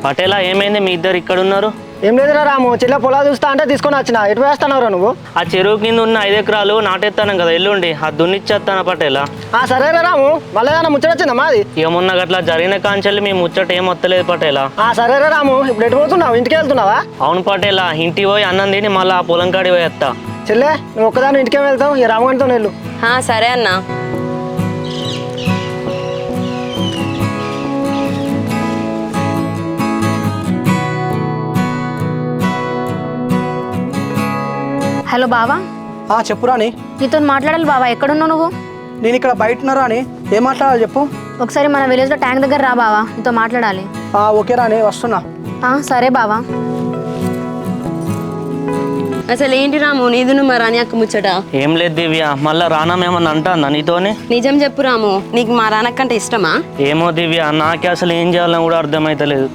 పటేలా ఏమైంది మీ ఇద్దరు ఇక్కడ ఉన్నారు? ఏం లేదురా రాము, చెల్లె పొలాలు చూస్తా అంటే తీసుకొని వచ్చిన. ఎటు వేస్తున్నావురా నువ్వు? ఆ చెరువు కింద ఉన్న 5 ఎకరాలు నాటేస్తాను కదా, ఎల్లుండి ఆ దున్నిచ్చేస్తాను పటేలా. సరేరా రాము, మళ్ళీ ఏదైనా ముచ్చట వచ్చిందమ్మా? అది ఇక మొన్న గట్లా జరిగిన కాంచెల్లి మీ ముచ్చట ఏం వస్తలేదు పటేలా. సరేరా రాము, ఇప్పుడు ఎటు పోతున్నావు? ఇంటికి వెళ్తున్నావా? అవును పటేలా, ఇంటికి పోయి అన్నం తిని మళ్ళీ ఆ పొలం కాడి పోయేస్తా. చెల్లె నువ్వు ఒక్కదాన్ని ఇంటికే వెళ్తావు, ఈ రాముగారితో వెళ్ళు. సరే అన్న. హలో బావా. చెప్పు రాని. నీతో మాట్లాడాలి బావా, ఎక్కడున్నావు నువ్వు? నేను ఇక్కడ బయట ఉన్నా రాని. ఏం మాట్లాడాలి చెప్పు. ఒకసారి మన విలేజ్లో ట్యాంక్ దగ్గర రా బావా, నీతో మాట్లాడాలి. ఓకే రాని, వస్తున్నా. సరే బావా. అసలు ఏంటి రాము నీదు మా రాణి అక్క ముచ్చట? ఏం లేదు దివ్య, మళ్ళా రానామేమన్నా అంటుందా నీతోని? నిజం చెప్పు రాము, నీకు మా రానక్కంటే ఇష్టమా? ఏమో దివ్య, నాకే అసలు ఏం చేయాలని కూడా అర్థమైతలేదు.